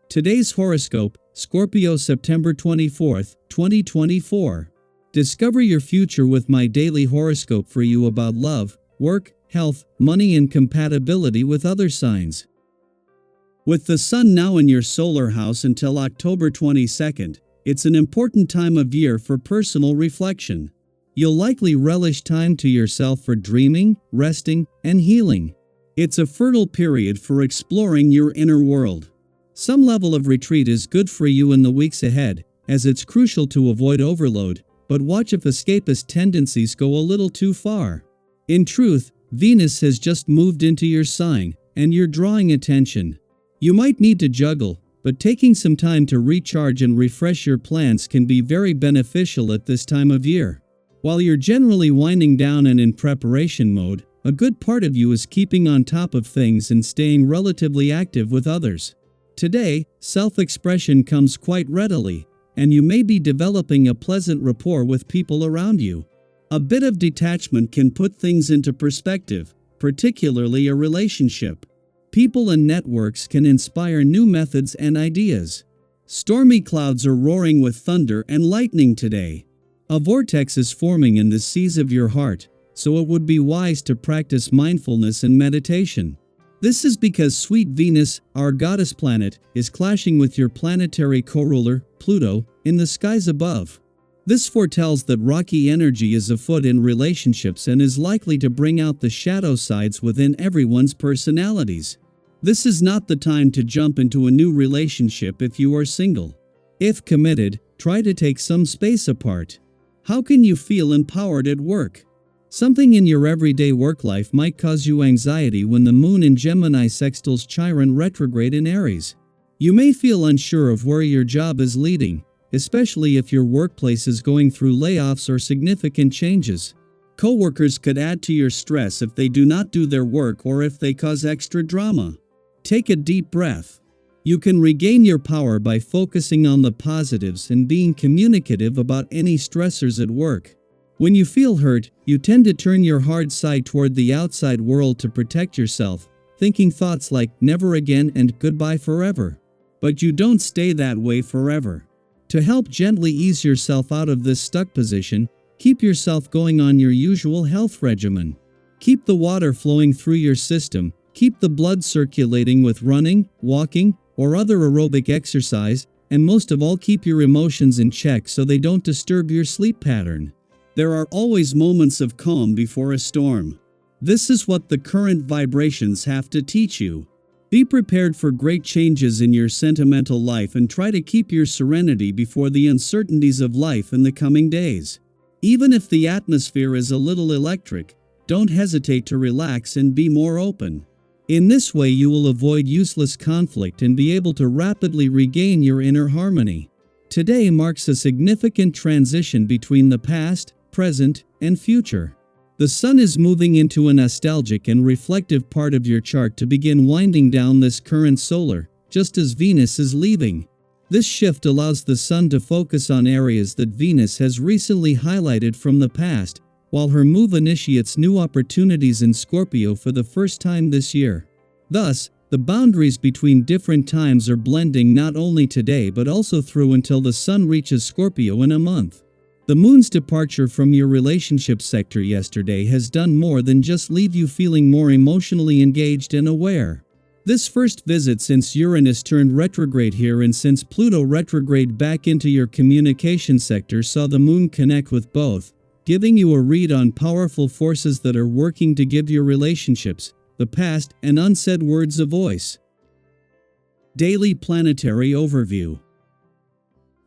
Today's horoscope, Scorpio September 24th, 2024. Discover your future with my daily horoscope for you about love, work, health, money and compatibility with other signs. With the sun now in your solar house until October 22nd, it's an important time of year for personal reflection. You'll likely relish time to yourself for dreaming, resting, and healing. It's a fertile period for exploring your inner world. Some level of retreat is good for you in the weeks ahead, as it's crucial to avoid overload, but watch if escapist tendencies go a little too far. In truth, Venus has just moved into your sign, and you're drawing attention. You might need to juggle, but taking some time to recharge and refresh your plans can be very beneficial at this time of year. While you're generally winding down and in preparation mode, a good part of you is keeping on top of things and staying relatively active with others. Today, self-expression comes quite readily, and you may be developing a pleasant rapport with people around you. A bit of detachment can put things into perspective, particularly a relationship. People and networks can inspire new methods and ideas. Stormy clouds are roaring with thunder and lightning today. A vortex is forming in the seas of your heart, so it would be wise to practice mindfulness and meditation. This is because sweet Venus, our goddess planet, is clashing with your planetary co-ruler, Pluto, in the skies above. This foretells that rocky energy is afoot in relationships and is likely to bring out the shadow sides within everyone's personalities. This is not the time to jump into a new relationship if you are single. If committed, try to take some space apart. How can you feel empowered at work? Something in your everyday work life might cause you anxiety when the moon in Gemini sextiles Chiron retrograde in Aries. You may feel unsure of where your job is leading, especially if your workplace is going through layoffs or significant changes. Coworkers could add to your stress if they do not do their work or if they cause extra drama. Take a deep breath. You can regain your power by focusing on the positives and being communicative about any stressors at work. When you feel hurt, you tend to turn your hard side toward the outside world to protect yourself, thinking thoughts like never again and goodbye forever. But you don't stay that way forever. To help gently ease yourself out of this stuck position, keep yourself going on your usual health regimen. Keep the water flowing through your system, keep the blood circulating with running, walking, or other aerobic exercise, and most of all keep your emotions in check so they don't disturb your sleep pattern. There are always moments of calm before a storm. This is what the current vibrations have to teach you. Be prepared for great changes in your sentimental life and try to keep your serenity before the uncertainties of life in the coming days. Even if the atmosphere is a little electric, don't hesitate to relax and be more open. In this way you will avoid useless conflict and be able to rapidly regain your inner harmony. Today marks a significant transition between the past, present, and future. The sun is moving into a nostalgic and reflective part of your chart to begin winding down this current solar, just as Venus is leaving. This shift allows the sun to focus on areas that Venus has recently highlighted from the past, while her move initiates new opportunities in Scorpio for the first time this year. Thus, the boundaries between different times are blending not only today but also through until the sun reaches Scorpio in a month. The moon's departure from your relationship sector yesterday has done more than just leave you feeling more emotionally engaged and aware. This first visit since Uranus turned retrograde here and since Pluto retrograde back into your communication sector saw the moon connect with both, giving you a read on powerful forces that are working to give your relationships, the past, and unsaid words a voice. Daily Planetary Overview.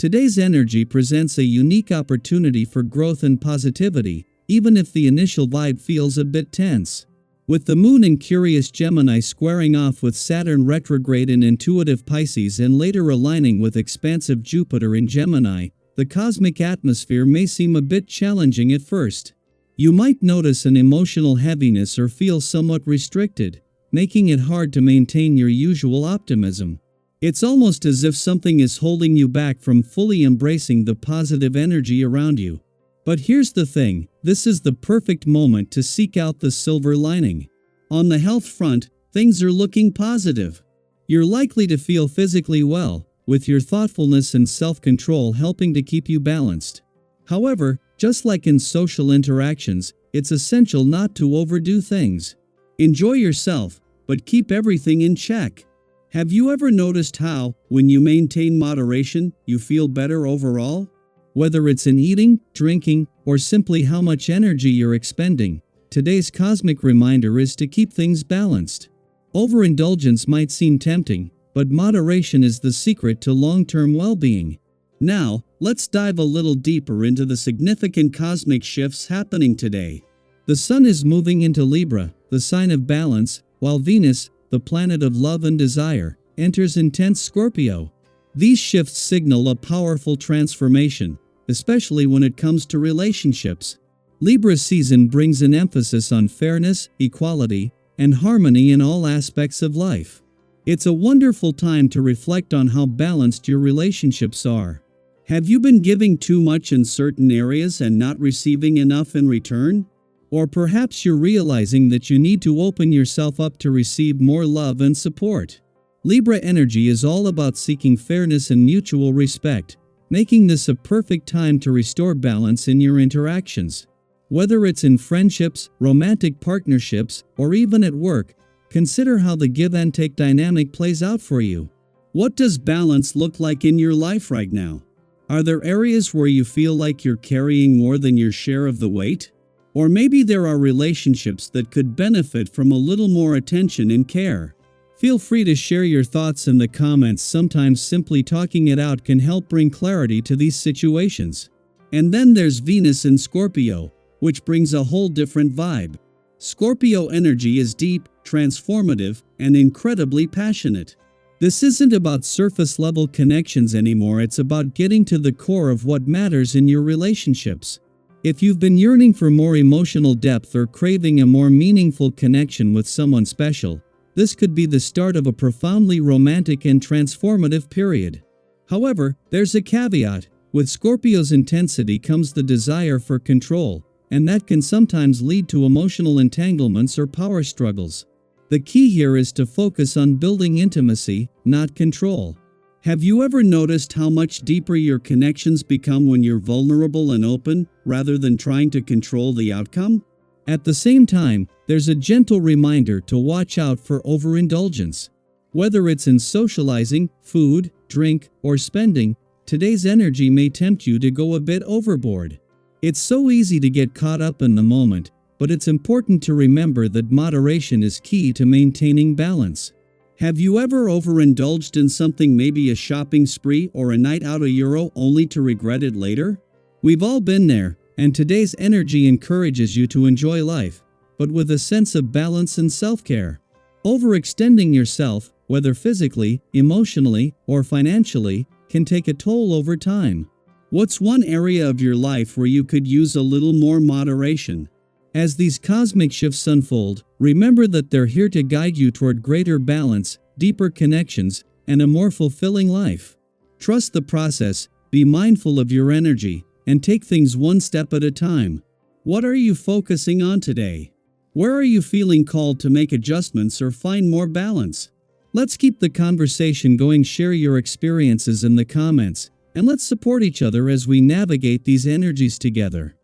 Today's energy presents a unique opportunity for growth and positivity, even if the initial vibe feels a bit tense. With the moon in curious Gemini squaring off with Saturn retrograde in intuitive Pisces and later aligning with expansive Jupiter in Gemini, the cosmic atmosphere may seem a bit challenging at first. You might notice an emotional heaviness or feel somewhat restricted, making it hard to maintain your usual optimism. It's almost as if something is holding you back from fully embracing the positive energy around you. But here's the thing, this is the perfect moment to seek out the silver lining. On the health front, things are looking positive. You're likely to feel physically well, with your thoughtfulness and self-control helping to keep you balanced. However, just like in social interactions, it's essential not to overdo things. Enjoy yourself, but keep everything in check. Have you ever noticed how, when you maintain moderation, you feel better overall? Whether it's in eating, drinking, or simply how much energy you're expending, today's cosmic reminder is to keep things balanced. Overindulgence might seem tempting, but moderation is the secret to long-term well-being. Now, let's dive a little deeper into the significant cosmic shifts happening today. The Sun is moving into Libra, the sign of balance, while Venus, the planet of love and desire, enters intense Scorpio. These shifts signal a powerful transformation, especially when it comes to relationships. Libra season brings an emphasis on fairness, equality, and harmony in all aspects of life. It's a wonderful time to reflect on how balanced your relationships are. Have you been giving too much in certain areas and not receiving enough in return? Or perhaps you're realizing that you need to open yourself up to receive more love and support. Libra energy is all about seeking fairness and mutual respect, making this a perfect time to restore balance in your interactions. Whether it's in friendships, romantic partnerships, or even at work, consider how the give-and-take dynamic plays out for you. What does balance look like in your life right now? Are there areas where you feel like you're carrying more than your share of the weight? Or maybe there are relationships that could benefit from a little more attention and care. Feel free to share your thoughts in the comments. Sometimes simply talking it out can help bring clarity to these situations. And then there's Venus in Scorpio, which brings a whole different vibe. Scorpio energy is deep, transformative, and incredibly passionate. This isn't about surface-level connections anymore, it's about getting to the core of what matters in your relationships. If you've been yearning for more emotional depth or craving a more meaningful connection with someone special, this could be the start of a profoundly romantic and transformative period. However, there's a caveat. With Scorpio's intensity comes the desire for control, and that can sometimes lead to emotional entanglements or power struggles. The key here is to focus on building intimacy, not control. Have you ever noticed how much deeper your connections become when you're vulnerable and open, rather than trying to control the outcome? At the same time, there's a gentle reminder to watch out for overindulgence. Whether it's in socializing, food, drink, or spending, today's energy may tempt you to go a bit overboard. It's so easy to get caught up in the moment, but it's important to remember that moderation is key to maintaining balance. Have you ever overindulged in something, maybe a shopping spree or a night out €1, only to regret it later? We've all been there, and today's energy encourages you to enjoy life, but with a sense of balance and self-care. Overextending yourself, whether physically, emotionally, or financially, can take a toll over time. What's one area of your life where you could use a little more moderation? As these cosmic shifts unfold, remember that they're here to guide you toward greater balance, deeper connections, and a more fulfilling life. Trust the process, be mindful of your energy, and take things one step at a time. What are you focusing on today? Where are you feeling called to make adjustments or find more balance? Let's keep the conversation going. Share your experiences in the comments, and let's support each other as we navigate these energies together.